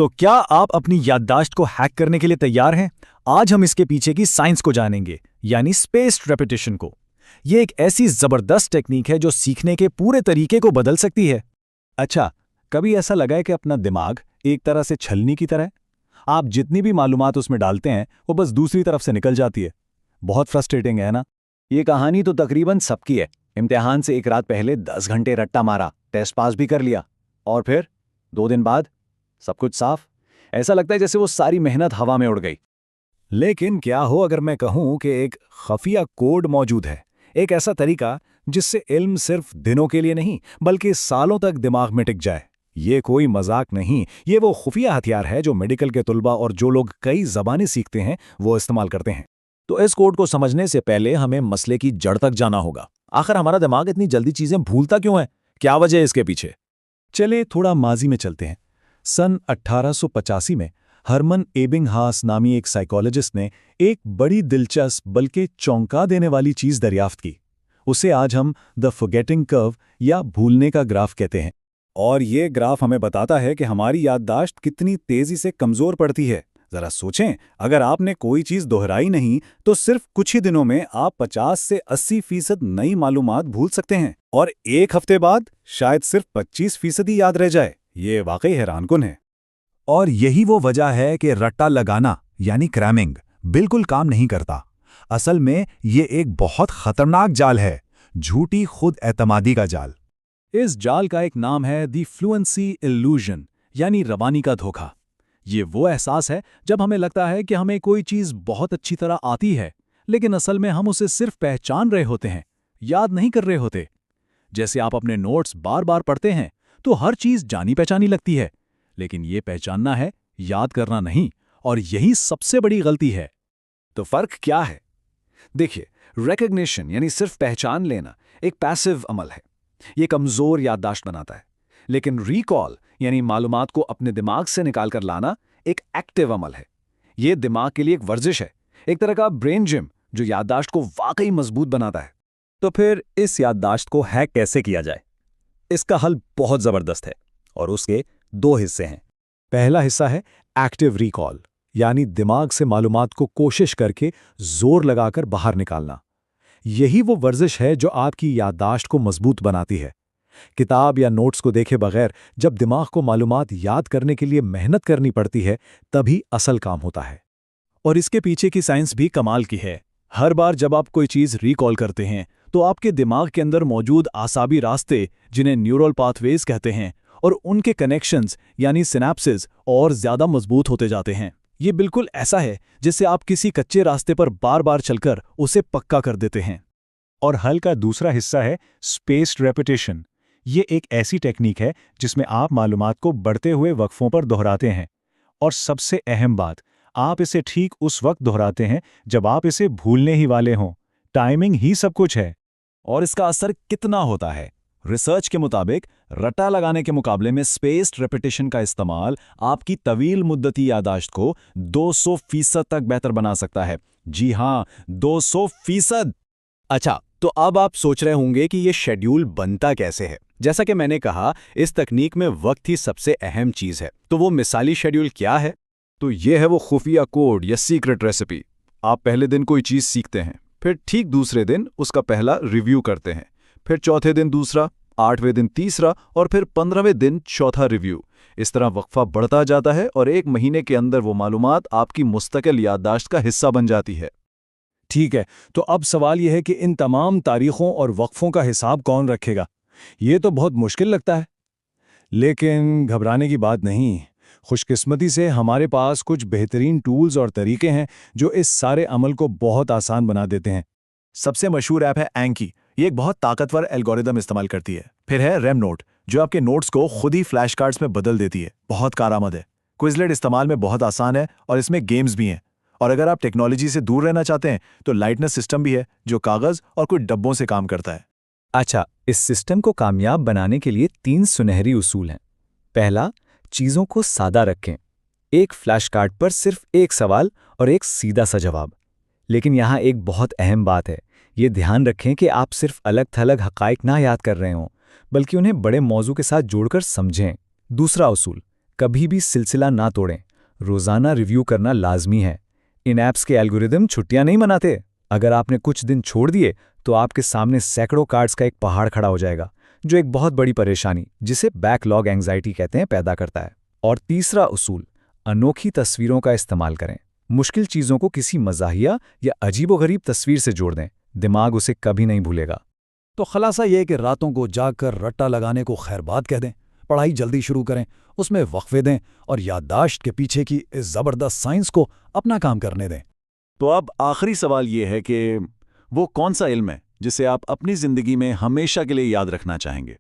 तो क्या आप अपनी याददाश्त को हैक करने के लिए तैयार हैं? आज हम इसके पीछे की साइंस को जानेंगे, यानी स्पेस्ड रेपिटेशन को। ये एक ऐसी जबरदस्त टेक्निक है जो सीखने के पूरे तरीके को बदल सकती है। अच्छा, कभी ऐसा लगा है कि अपना दिमाग एक तरह से छलनी की तरह है? आप जितनी भी मालूमात उसमें डालते हैं वो बस दूसरी तरफ से निकल जाती है। बहुत फ्रस्ट्रेटिंग है ना? ये कहानी तो तकरीबन सबकी है। इम्तिहान से एक रात पहले 10 घंटे रट्टा मारा, टेस्ट पास भी कर लिया, और फिर 2 दिन बाद सब कुछ साफ। ऐसा लगता है जैसे वो सारी मेहनत हवा में उड़ गई। लेकिन क्या हो अगर मैं कहूं कि एक खुफिया कोड मौजूद है, एक ऐसा तरीका जिससे इल्म सिर्फ दिनों के लिए नहीं बल्कि सालों तक दिमाग में टिक जाए। ये कोई मजाक नहीं, ये वो खुफिया हथियार है जो मेडिकल के तुलबा और जो लोग कई ज़बानें सीखते हैं वो इस्तेमाल करते हैं। तो इस कोड को समझने से पहले हमें मसले की जड़ तक जाना होगा। आखिर हमारा दिमाग इतनी जल्दी चीजें भूलता क्यों है? क्या वजह है इसके पीछे? चले थोड़ा माजी में चलते हैं। सन 1885 में हरमन एबिंगहास नामी एक साइकोलॉजिस्ट ने एक बड़ी दिलचस्प बल्कि चौंका देने वाली चीज दरियाफ्त की। उसे आज हम द फॉरगेटिंग कर्व या भूलने का ग्राफ कहते हैं। और ये ग्राफ हमें बताता है कि हमारी याददाश्त कितनी तेजी से कमजोर पड़ती है। जरा सोचें, अगर आपने कोई चीज दोहराई नहीं तो सिर्फ कुछ ही दिनों में आप 50 से 80% नई मालूमात भूल सकते हैं, और एक हफ्ते बाद शायद सिर्फ 25% ही याद रह जाए। ये वाकई हैरानकुन है। और यही वो वजह है कि रट्टा लगाना यानी क्रैमिंग बिल्कुल काम नहीं करता। असल में ये एक बहुत खतरनाक जाल है, झूठी खुद एतमादी का जाल। इस जाल का एक नाम है दी फ्लुएंसी इल्यूजन, यानी रवानी का धोखा। ये वो एहसास है जब हमें लगता है कि हमें कोई चीज बहुत अच्छी तरह आती है, लेकिन असल में हम उसे सिर्फ पहचान रहे होते हैं, याद नहीं कर रहे होते। जैसे आप अपने नोट्स बार बार पढ़ते हैं तो हर चीज जानी पहचानी लगती है, लेकिन ये पहचानना है, याद करना नहीं, और यही सबसे बड़ी गलती है। तो फर्क क्या है? देखिए, रिकॉग्निशन यानी सिर्फ पहचान लेना एक पैसिव अमल है। ये कमजोर याददाश्त बनाता है। लेकिन रिकॉल यानी मालूमात को अपने दिमाग से निकाल कर लाना एक एक्टिव अमल है। ये दिमाग के लिए एक वर्जिश है, एक तरह का ब्रेन जिम जो याददाश्त को वाकई मजबूत बनाता है। तो फिर इस याददाश्त को हैक कैसे किया जाए? इसका हल बहुत जबरदस्त है और उसके 2 हिस्से हैं। पहला हिस्सा है एक्टिव रिकॉल, यानी दिमाग से मालूमात को कोशिश करके जोर लगाकर बाहर निकालना। यही वो वर्जिश है जो आपकी याददाश्त को मजबूत बनाती है। किताब या नोट्स को देखे बगैर जब दिमाग को मालूमात याद करने के लिए मेहनत करनी पड़ती है, तभी असल काम होता है। और इसके पीछे की साइंस भी कमाल की है। हर बार जब आप कोई चीज रिकॉल करते हैं तो आपके दिमाग के अंदर मौजूद आसाबी रास्ते, जिन्हें न्यूरल पाथवेज कहते हैं, और उनके कनेक्शंस यानी सिनेप्सेस और ज्यादा मजबूत होते जाते हैं। ये बिल्कुल ऐसा है जिससे आप किसी कच्चे रास्ते पर बार बार चलकर उसे पक्का कर देते हैं। और हल का दूसरा हिस्सा है स्पेस्ड रेपिटेशन। ये एक ऐसी टेक्निक है जिसमें आप मालूमात को बढ़ते हुए वक्फों पर दोहराते हैं। और सबसे अहम बात, आप इसे ठीक उस वक्त दोहराते हैं जब आप इसे भूलने ही वाले हों। टाइमिंग ही सब कुछ है। और इसका असर कितना होता है? रिसर्च के मुताबिक रट्टा लगाने के मुकाबले में स्पेस्ड रेपिटेशन का इस्तेमाल आपकी तवील मुद्दती याददाश्त को 200% तक बेहतर बना सकता है। जी हां, 200%। अच्छा, तो अब आप सोच रहे होंगे कि ये शेड्यूल बनता कैसे है। जैसा कि मैंने कहा, इस तकनीक में वक्त ही सबसे अहम चीज है। तो वो मिसाली शेड्यूल क्या है? तो ये है वो खुफिया कोड या सीक्रेट रेसिपी। आप पहले दिन कोई चीज सीखते हैं, फिर ठीक दूसरे दिन उसका पहला रिव्यू करते हैं, फिर चौथे दिन दूसरा, 8वें दिन तीसरा, और फिर 15वें दिन चौथा रिव्यू। इस तरह वक्फा बढ़ता जाता है और 1 महीने के अंदर वो मालूमात आपकी मुस्तकिल याददाश्त का हिस्सा बन जाती है। ठीक है, तो अब सवाल यह है कि इन तमाम तारीखों और वक्फों का हिसाब कौन रखेगा? ये तो बहुत मुश्किल लगता है। लेकिन घबराने की बात नहीं। खुशकिस्मती से हमारे पास कुछ बेहतरीन टूल्स और तरीके हैं जो इस सारे अमल को बहुत आसान बना देते हैं। सबसे मशहूर ऐप है एंकी। ये एक बहुत ताकतवर एल्गोरिदम इस्तेमाल करती है। फिर है रेम नोट, जो आपके नोट्स को खुद ही फ्लैश कार्ड्स में बदल देती है। बहुत कारआमद है। क्विजलेट इस्तेमाल में बहुत आसान है और इसमें गेम्स भी हैं। और अगर आप टेक्नोलॉजी से दूर रहना चाहते हैं तो लाइटनेस सिस्टम भी है, जो कागज और कुछ डब्बों से काम करता है। अच्छा, इस सिस्टम को कामयाब बनाने के लिए 3 सुनहरी उसूल हैं। पहला, चीजों को सादा रखें। एक फ्लैश कार्ड पर सिर्फ एक सवाल और एक सीधा सा जवाब। लेकिन यहाँ एक बहुत अहम बात है। ये ध्यान रखें कि आप सिर्फ अलग थलग हकाइक ना याद कर रहे हों, बल्कि उन्हें बड़े मौजू के साथ जोड़कर समझें। दूसरा उसूल, कभी भी सिलसिला ना तोड़ें। रोज़ाना रिव्यू करना लाजमी है। इन ऐप्स के एल्गोरिदम छुट्टियां नहीं मनाते। अगर आपने कुछ दिन छोड़ दिए तो आपके सामने सैकड़ों कार्ड्स का एक पहाड़ खड़ा हो जाएगा, जो एक बहुत बड़ी परेशानी, जिसे बैकलॉग एंग्जाइटी कहते हैं, पैदा करता है। और तीसरा उसूल, अनोखी तस्वीरों का इस्तेमाल करें। मुश्किल चीज़ों को किसी मज़ाहिया या अजीबोगरीब तस्वीर से जोड़ दें। दिमाग उसे कभी नहीं भूलेगा। तो खलासा ये कि रातों को जागकर रट्टा लगाने को खैरबाद कह दें, पढ़ाई जल्दी शुरू करें, उसमें वक्फे दें और याददाश्त के पीछे की इस ज़बरदस्त साइंस को अपना काम करने दें। तो अब आखिरी सवाल ये है कि वो कौन सा इल्म है जिसे आप अपनी ज़िंदगी में हमेशा के लिए याद रखना चाहेंगे?